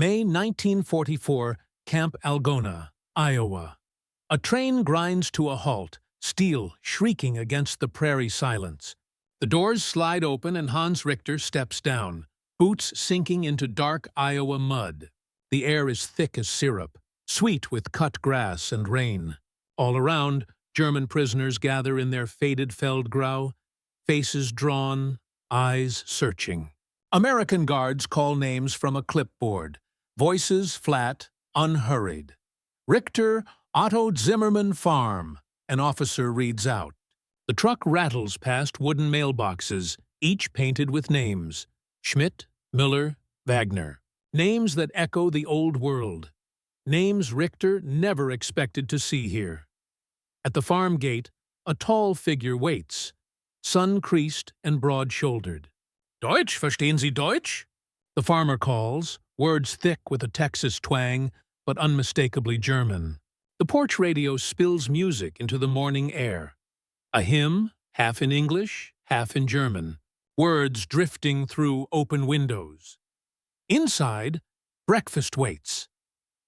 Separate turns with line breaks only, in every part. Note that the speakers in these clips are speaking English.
May 1944, Camp Algona, Iowa. A train grinds to a halt, steel shrieking against the prairie silence. The doors slide open and Hans Richter steps down, boots sinking into dark Iowa mud. The air is thick as syrup, sweet with cut grass and rain. All around, German prisoners gather in their faded Feldgrau, faces drawn, eyes searching. American guards call names from a clipboard, voices flat, unhurried. Richter, Otto Zimmermann Farm, an officer reads out. The truck rattles past wooden mailboxes, each painted with names. Schmidt, Miller, Wagner. Names that echo the old world. Names Richter never expected to see here. At the farm gate, a tall figure waits, sun-creased and broad-shouldered. Deutsch, verstehen Sie Deutsch? The farmer calls, words thick with a Texas twang, but unmistakably German. The porch radio spills music into the morning air. A hymn, half in English, half in German. Words drifting through open windows. Inside, breakfast waits.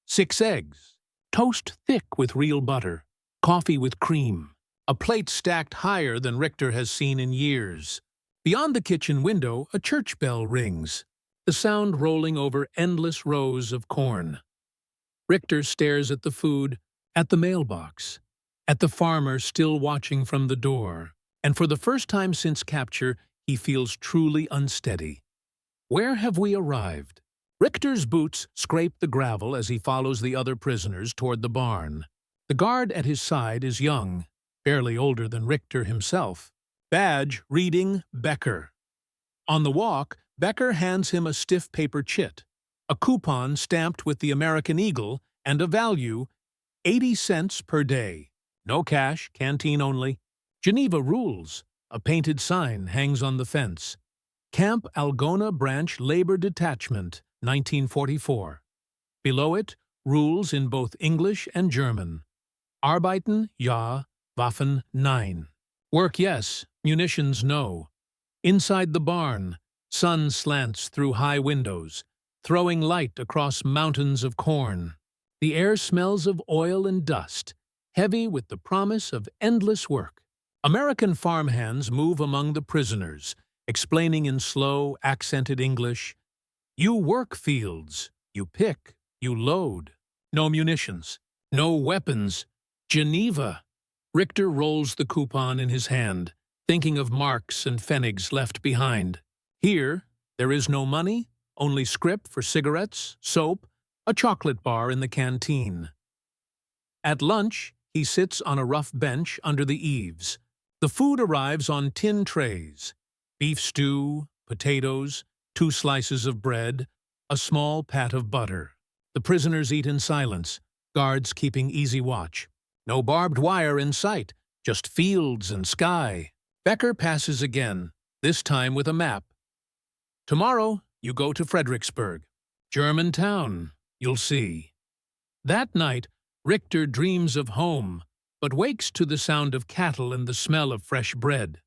6 eggs, toast thick with real butter, coffee with cream, a plate stacked higher than Richter has seen in years. Beyond the kitchen window, a church bell rings, the sound rolling over endless rows of corn. Richter stares at the food, at the mailbox, at the farmer still watching from the door, and for the first time since capture, he feels truly unsteady. Where have we arrived? Richter's boots scrape the gravel as he follows the other prisoners toward the barn. The guard at his side is young, barely older than Richter himself. Badge reading Becker. On the walk, Becker hands him a stiff paper chit, a coupon stamped with the American Eagle, and a value, 80 cents per day. No cash, canteen only. Geneva rules. A painted sign hangs on the fence. Camp Algona Branch Labor Detachment, 1944. Below it, rules in both English and German. Arbeiten, ja, Waffen, nein. Work, yes, munitions, no. Inside the barn, sun slants through high windows, throwing light across mountains of corn. The air smells of oil and dust, heavy with the promise of endless work. American farmhands move among the prisoners, explaining in slow, accented English, "You work fields, you pick, you load. No munitions, no weapons. Geneva." Richter rolls the coupon in his hand, thinking of marks and pfennigs left behind. Here, there is no money, only scrip for cigarettes, soap, a chocolate bar in the canteen. At lunch, he sits on a rough bench under the eaves. The food arrives on tin trays. Beef stew, potatoes, 2 slices of bread, a small pat of butter. The prisoners eat in silence, guards keeping easy watch. No barbed wire in sight, just fields and sky. Becker passes again, this time with a map. "Tomorrow, you go to Fredericksburg. German town, you'll see." That night, Richter dreams of home, but wakes to the sound of cattle and the smell of fresh bread.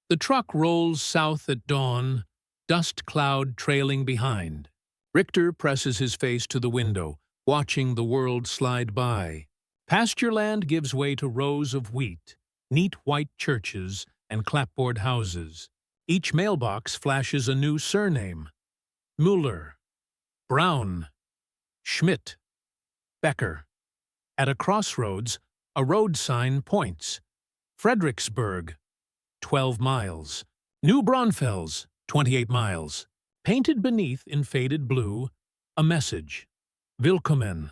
The truck rolls south at dawn, dust cloud trailing behind. Richter presses his face to the window, watching the world slide by. Pasture land gives way to rows of wheat, neat white churches, and clapboard houses. Each mailbox flashes a new surname. Müller, Brown, Schmidt, Becker. At a crossroads, a road sign points. Fredericksburg, 12 miles. New Braunfels, 28 miles. Painted beneath in faded blue, a message. Willkommen.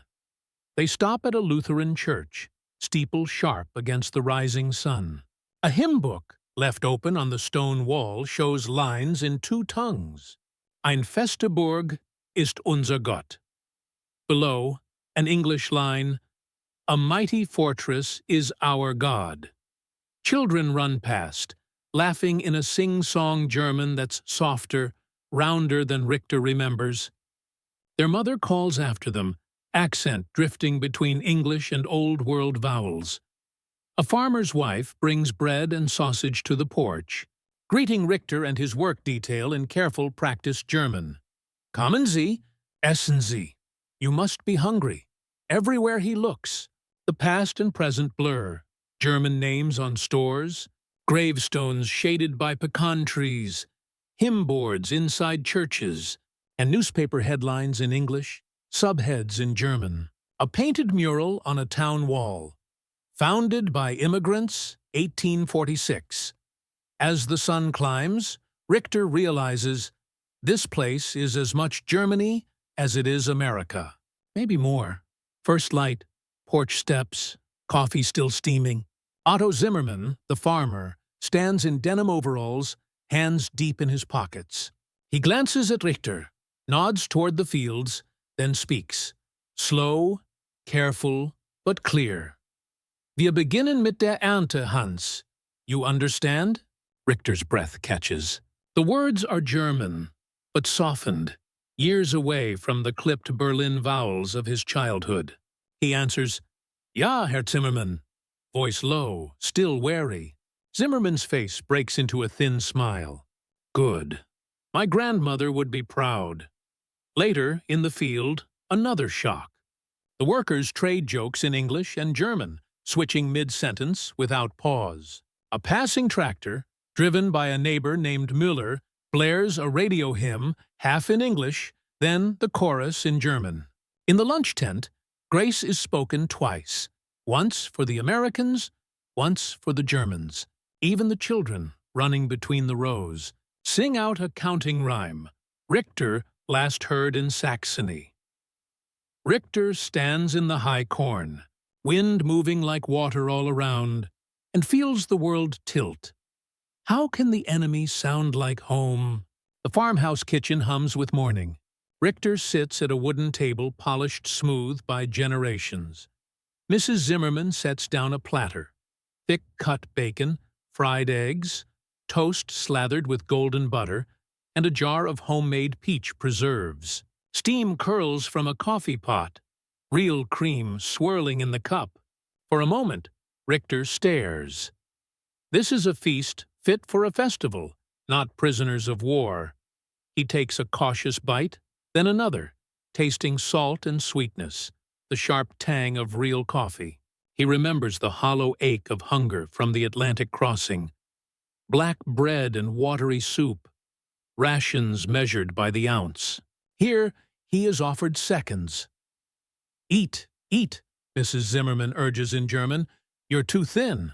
They stop at a Lutheran church, steeple sharp against the rising sun. A hymn book, left open on the stone wall, shows lines in 2 tongues. Ein feste Burg ist unser Gott. Below, an English line, "A mighty fortress is our God." Children run past, laughing in a sing-song German that's softer, rounder than Richter remembers. Their mother calls after them, accent drifting between English and Old World vowels. A farmer's wife brings bread and sausage to the porch, greeting Richter and his work detail in careful practiced German. "Kommen Sie, Essen Sie. You must be hungry. Everywhere he looks, the past and present blur. German names on stores, gravestones shaded by pecan trees, hymn boards inside churches, and newspaper headlines in English, subheads in German. A painted mural on a town wall. Founded by immigrants, 1846. As the sun climbs, Richter realizes this place is as much Germany as it is America. Maybe more. First light, porch steps, coffee still steaming. Otto Zimmermann, the farmer, stands in denim overalls, hands deep in his pockets. He glances at Richter, nods toward the fields, then speaks. Slow, careful, but clear. Wir beginnen mit der Ernte, Hans. You understand? Richter's breath catches. The words are German, but softened, years away from the clipped Berlin vowels of his childhood. He answers, Ja, Herr Zimmermann. Voice low, still wary. Zimmermann's face breaks into a thin smile. Good. My grandmother would be proud. Later, in the field, another shock. The workers trade jokes in English and German, switching mid-sentence without pause. A passing tractor, driven by a neighbor named Müller, blares a radio hymn, half in English, then the chorus in German. In the lunch tent, grace is spoken twice, once for the Americans, once for the Germans. Even the children, running between the rows, sing out a counting rhyme. Richter last heard in Saxony. Richter stands in the high corn, wind moving like water all around, and feels the world tilt. How can the enemy sound like home? The farmhouse kitchen hums with morning. Richter sits at a wooden table polished smooth by generations. Mrs. Zimmermann sets down a platter. Thick-cut bacon, fried eggs, toast slathered with golden butter, and a jar of homemade peach preserves. Steam curls from a coffee pot, real cream swirling in the cup. For a moment, Richter stares. This is a feast fit for a festival, not prisoners of war. He takes a cautious bite, then another, tasting salt and sweetness, the sharp tang of real coffee. He remembers the hollow ache of hunger from the Atlantic crossing. Black bread and watery soup, rations measured by the ounce. Here, he is offered seconds. Eat, eat, Mrs. Zimmermann urges in German. You're too thin.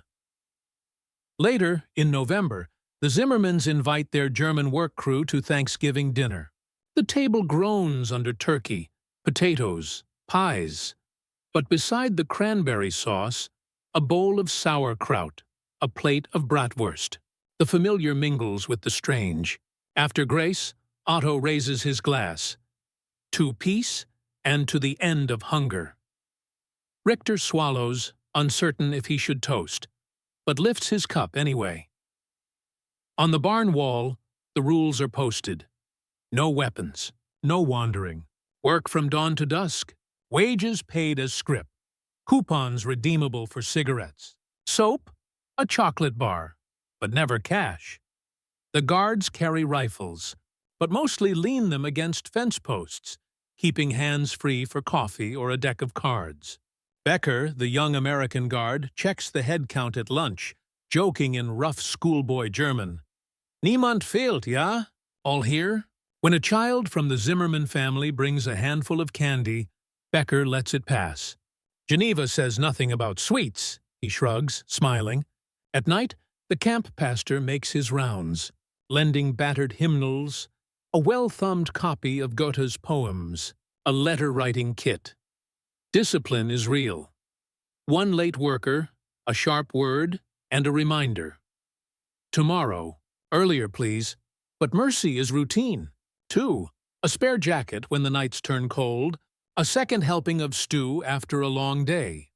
Later, in November, the Zimmermans invite their German work crew to Thanksgiving dinner. The table groans under turkey, potatoes, pies. But beside the cranberry sauce, a bowl of sauerkraut, a plate of bratwurst. The familiar mingles with the strange. After grace, Otto raises his glass. To peace and to the end of hunger. Richter swallows, uncertain if he should toast, but lifts his cup anyway. On the barn wall, the rules are posted. No weapons, no wandering, work from dawn to dusk, wages paid as scrip, coupons redeemable for cigarettes, soap, a chocolate bar, but never cash. The guards carry rifles, but mostly lean them against fence posts, keeping hands free for coffee or a deck of cards. Becker, the young American guard, checks the head count at lunch, joking in rough schoolboy German. Niemand fehlt, ja? All here? When a child from the Zimmermann family brings a handful of candy, Becker lets it pass. Geneva says nothing about sweets, he shrugs, smiling. At night, the camp pastor makes his rounds, lending battered hymnals, a well-thumbed copy of Goethe's poems, a letter-writing kit. Discipline is real. One late worker, a sharp word, and a reminder. Tomorrow, earlier please, but mercy is routine. 2. A spare jacket when the nights turn cold, a second helping of stew after a long day.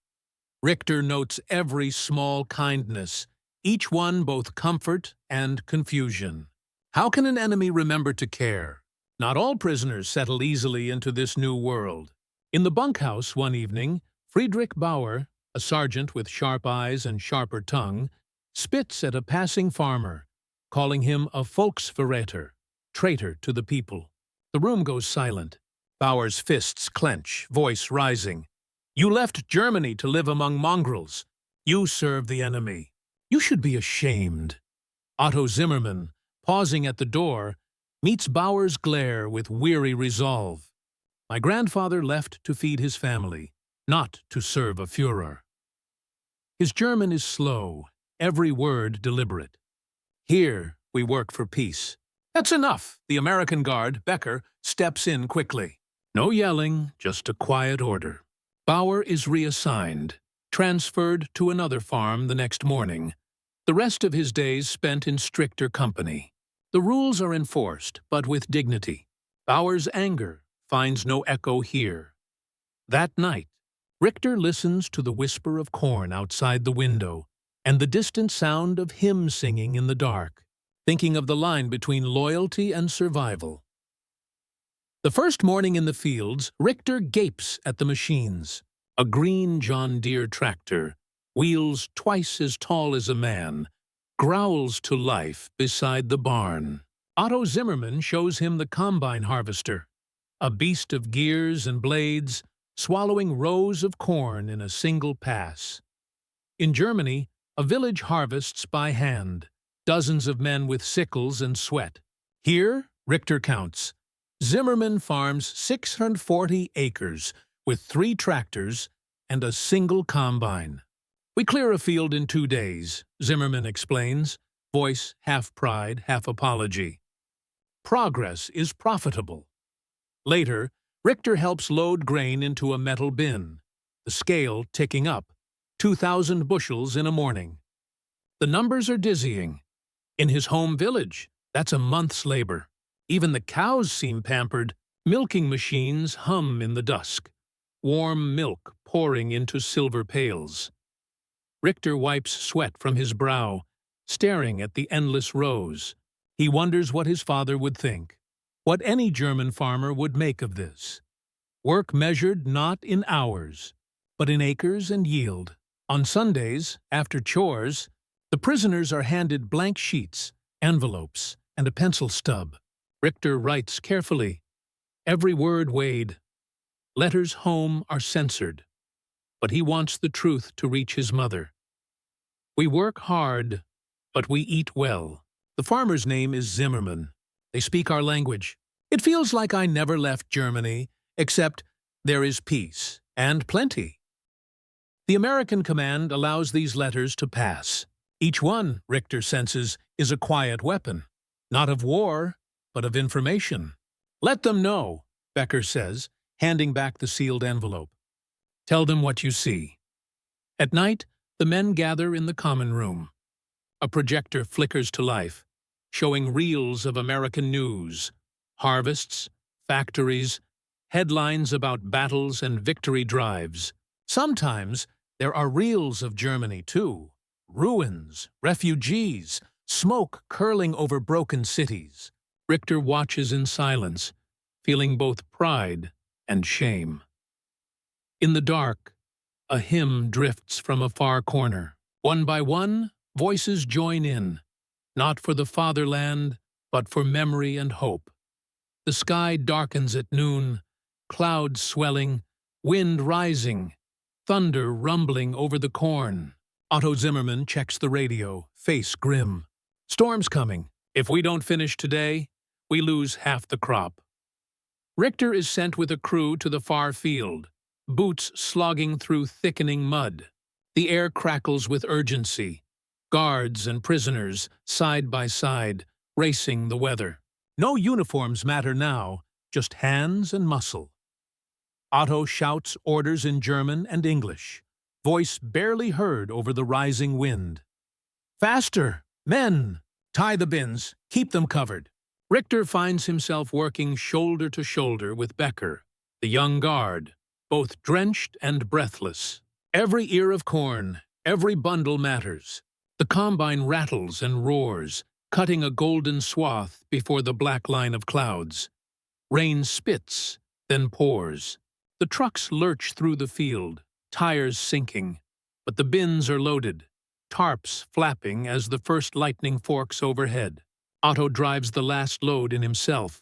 Richter notes every small kindness, each one both comfort and confusion. How can an enemy remember to care? Not all prisoners settle easily into this new world. In the bunkhouse one evening, Friedrich Bauer, a sergeant with sharp eyes and sharper tongue, spits at a passing farmer, calling him a Volksverräter, traitor to the people. The room goes silent. Bauer's fists clench, voice rising. You left Germany to live among mongrels. You serve the enemy. You should be ashamed. Otto Zimmermann, pausing at the door, meets Bauer's glare with weary resolve. My grandfather left to feed his family, not to serve a Führer. His German is slow, every word deliberate. Here we work for peace. That's enough. The American guard, Becker, steps in quickly. No yelling, just a quiet order. Bauer is reassigned, transferred to another farm the next morning. The rest of his days spent in stricter company. The rules are enforced, but with dignity. Bauer's anger finds no echo here. That night, Richter listens to the whisper of corn outside the window and the distant sound of hymn singing in the dark, thinking of the line between loyalty and survival. The first morning in the fields, Richter gapes at the machines. A green John Deere tractor, wheels twice as tall as a man, growls to life beside the barn. Otto Zimmermann shows him the combine harvester, a beast of gears and blades, swallowing rows of corn in a single pass. In Germany, a village harvests by hand, dozens of men with sickles and sweat. Here, Richter counts, Zimmermann farms 640 acres with 3 tractors and a single combine. We clear a field in 2 days, Zimmermann explains, voice half pride, half apology. Progress is profitable. Later, Richter helps load grain into a metal bin, the scale ticking up, 2,000 bushels in a morning. The numbers are dizzying. In his home village, that's a month's labor. Even the cows seem pampered. Milking machines hum in the dusk, warm milk pouring into silver pails. Richter wipes sweat from his brow, staring at the endless rows. He wonders what his father would think, what any German farmer would make of this. Work measured not in hours, but in acres and yield. On Sundays, after chores, the prisoners are handed blank sheets, envelopes, and a pencil stub. Richter writes carefully, every word weighed. Letters home are censored, but he wants the truth to reach his mother. We work hard, but we eat well. The farmer's name is Zimmermann. They speak our language. It feels like I never left Germany, except there is peace, and plenty. The American command allows these letters to pass. Each one, Richter senses, is a quiet weapon, not of war, but of information. Let them know, Becker says, handing back the sealed envelope. Tell them what you see. At night, the men gather in the common room. A projector flickers to life, showing reels of American news, harvests, factories, headlines about battles and victory drives. Sometimes there are reels of Germany, too. Ruins, refugees, smoke curling over broken cities. Richter watches in silence, feeling both pride and shame. In the dark, a hymn drifts from a far corner. One by one, voices join in, not for the fatherland, but for memory and hope. The sky darkens at noon, clouds swelling, wind rising, thunder rumbling over the corn. Otto Zimmermann checks the radio, face grim. Storm's coming. If we don't finish today, we lose half the crop. Richter is sent with a crew to the far field, boots slogging through thickening mud. The air crackles with urgency. Guards and prisoners, side by side, racing the weather. No uniforms matter now, just hands and muscle. Otto shouts orders in German and English, voice barely heard over the rising wind. Faster! Men! Tie the bins, keep them covered. Richter finds himself working shoulder to shoulder with Becker, the young guard, both drenched and breathless. Every ear of corn, every bundle matters. The combine rattles and roars, cutting a golden swath before the black line of clouds. Rain spits, then pours. The trucks lurch through the field, tires sinking, but the bins are loaded, tarps flapping as the first lightning forks overhead. Otto drives the last load in himself,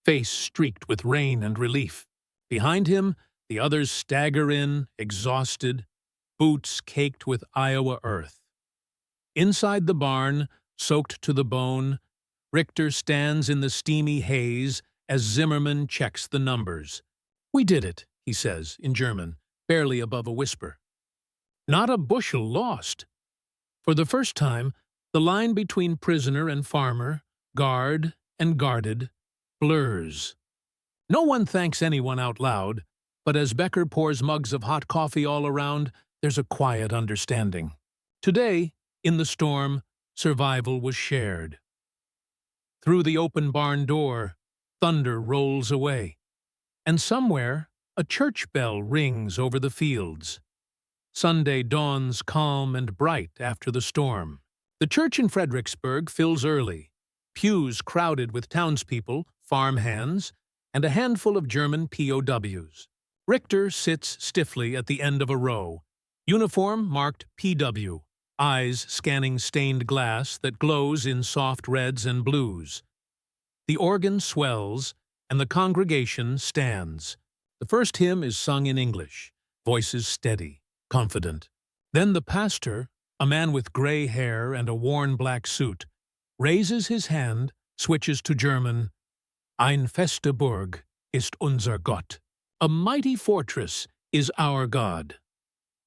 face streaked with rain and relief. Behind him, the others stagger in, exhausted, boots caked with Iowa earth. Inside the barn, soaked to the bone, Richter stands in the steamy haze as Zimmerman checks the numbers. "We did it," he says, in German, barely above a whisper. Not a bushel lost. For the first time, the line between prisoner and farmer, guard and guarded, blurs. No one thanks anyone out loud, but as Becker pours mugs of hot coffee all around, there's a quiet understanding. Today, in the storm, survival was shared. Through the open barn door, thunder rolls away, and somewhere a church bell rings over the fields. Sunday dawns calm and bright after the storm. The church in Fredericksburg fills early, pews crowded with townspeople, farmhands, and a handful of German POWs. Richter sits stiffly at the end of a row, uniform marked PW, eyes scanning stained glass that glows in soft reds and blues. The organ swells, and the congregation stands. The first hymn is sung in English, voices steady, confident. Then the pastor, a man with gray hair and a worn black suit, raises his hand, switches to German. "Ein feste Burg ist unser Gott." A mighty fortress is our God.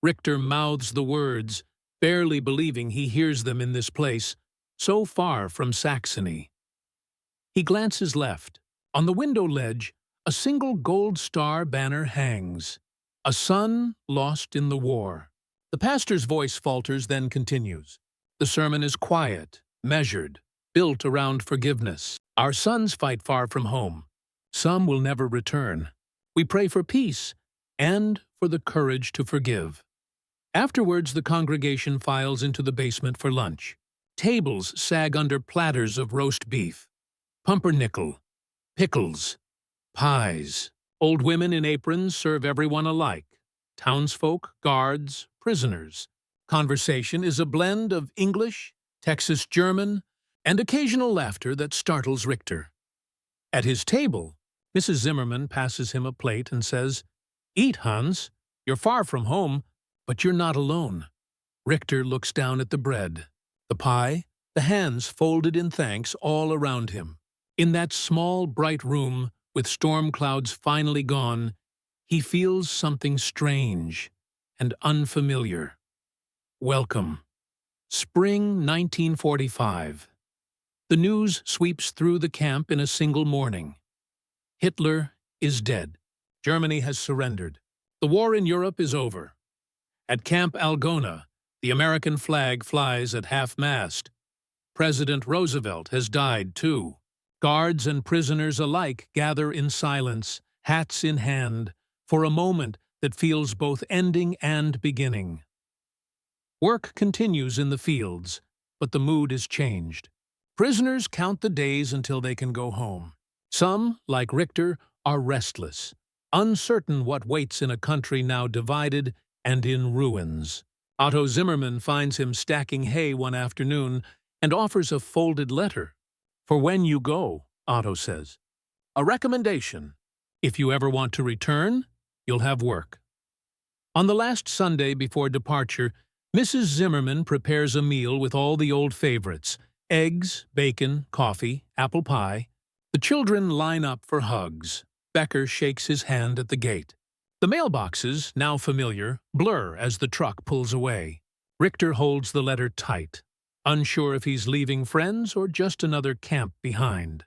Richter mouths the words, barely believing he hears them in this place, so far from Saxony. He glances left. On the window ledge, a single gold star banner hangs. A son lost in the war. The pastor's voice falters, then continues. The sermon is quiet, measured, built around forgiveness. Our sons fight far from home. Some will never return. We pray for peace and for the courage to forgive. Afterwards, the congregation files into the basement for lunch. Tables sag under platters of roast beef, pumpernickel, pickles, pies. Old women in aprons serve everyone alike. Townsfolk, guards, prisoners. Conversation is a blend of English, Texas German, and occasional laughter that startles Richter. At his table, Mrs. Zimmerman passes him a plate and says, "Eat, Hans. You're far from home, but you're not alone." Richter looks down at the bread, the pie, the hands folded in thanks all around him. In that small, bright room, with storm clouds finally gone, he feels something strange and unfamiliar. Welcome. Spring 1945. The news sweeps through the camp in a single morning. Hitler is dead. Germany has surrendered. The war in Europe is over. At Camp Algona, the American flag flies at half-mast. President Roosevelt has died, too. Guards and prisoners alike gather in silence, hats in hand, for a moment that feels both ending and beginning. Work continues in the fields, but the mood is changed. Prisoners count the days until they can go home. Some, like Richter, are restless, uncertain what waits in a country now divided and in ruins. Otto Zimmerman finds him stacking hay one afternoon and offers a folded letter. "For when you go," Otto says. "A recommendation. If you ever want to return, you'll have work." On the last Sunday before departure, Mrs. Zimmerman prepares a meal with all the old favorites: eggs, bacon, coffee, apple pie. The children line up for hugs. Becker shakes his hand at the gate. The mailboxes, now familiar, blur as the truck pulls away. Richter holds the letter tight, unsure if he's leaving friends or just another camp behind.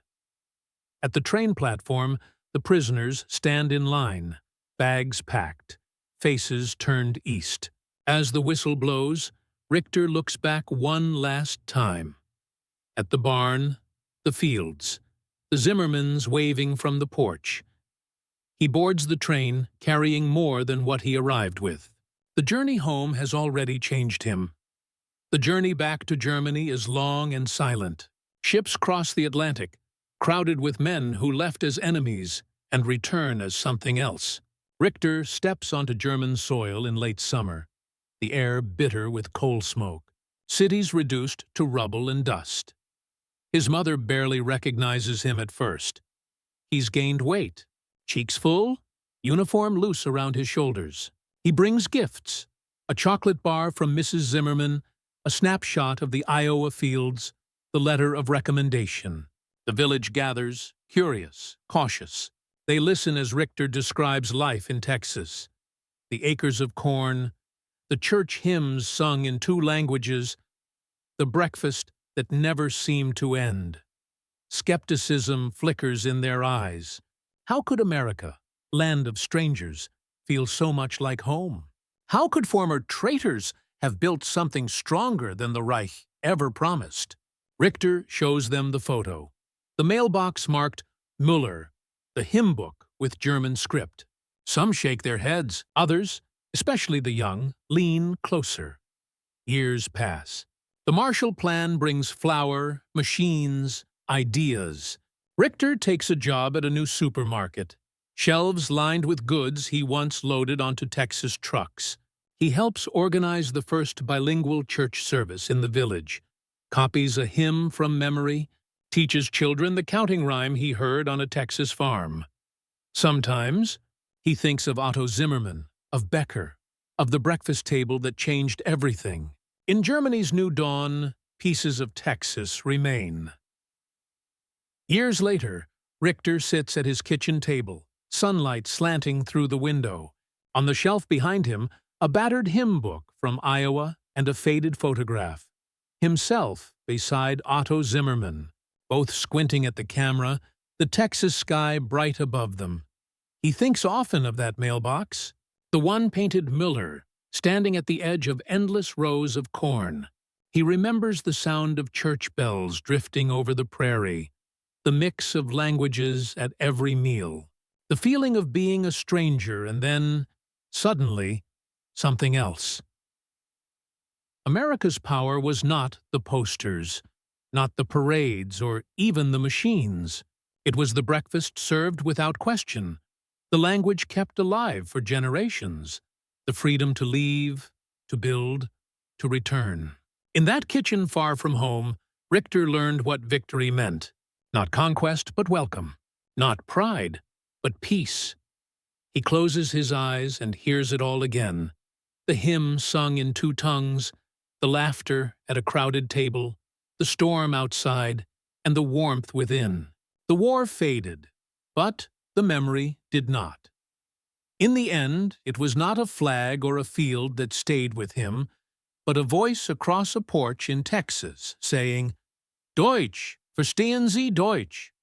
At the train platform, the prisoners stand in line, bags packed, faces turned east. As the whistle blows, Richter looks back one last time. At the barn, the fields, the Zimmermans waving from the porch. He boards the train, carrying more than what he arrived with. The journey home has already changed him. The journey back to Germany is long and silent. Ships cross the Atlantic, crowded with men who left as enemies and return as something else. Richter steps onto German soil in late summer, the air bitter with coal smoke, cities reduced to rubble and dust. His mother barely recognizes him at first. He's gained weight, cheeks full, uniform loose around his shoulders. He brings gifts: a chocolate bar from Mrs. Zimmerman, a snapshot of the Iowa fields, the letter of recommendation. The village gathers, curious, cautious. They listen as Richter describes life in Texas. The acres of corn, the church hymns sung in 2 languages, the breakfast that never seemed to end. Skepticism flickers in their eyes. How could America, land of strangers, feel so much like home? How could former traitors have built something stronger than the Reich ever promised? Richter shows them the photo. The mailbox marked Müller, the hymn book with German script. Some shake their heads. Others, especially the young, lean closer. Years pass. The Marshall Plan brings flour, machines, ideas. Richter takes a job at a new supermarket. Shelves lined with goods he once loaded onto Texas trucks. He helps organize the first bilingual church service in the village, copies a hymn from memory, teaches children the counting rhyme he heard on a Texas farm. Sometimes he thinks of Otto Zimmerman, of Becker, of the breakfast table that changed everything. In Germany's new dawn, pieces of Texas remain. Years later, Richter sits at his kitchen table, sunlight slanting through the window. On the shelf behind him, a battered hymn book from Iowa and a faded photograph. Himself beside Otto Zimmerman, both squinting at the camera, the Texas sky bright above them. He thinks often of that mailbox, the one painted Müller, standing at the edge of endless rows of corn. He remembers the sound of church bells drifting over the prairie, the mix of languages at every meal, the feeling of being a stranger and then, suddenly, something else. America's power was not the posters, not the parades, or even the machines. It was the breakfast served without question, the language kept alive for generations, the freedom to leave, to build, to return. In that kitchen far from home, Richter learned what victory meant. Not conquest, but welcome. Not pride, but peace. He closes his eyes and hears it all again. The hymn sung in 2 tongues, the laughter at a crowded table, the storm outside, and the warmth within. The war faded, but the memory did not. In the end, it was not a flag or a field that stayed with him, but a voice across a porch in Texas saying, "Deutsch, verstehen Sie Deutsch?"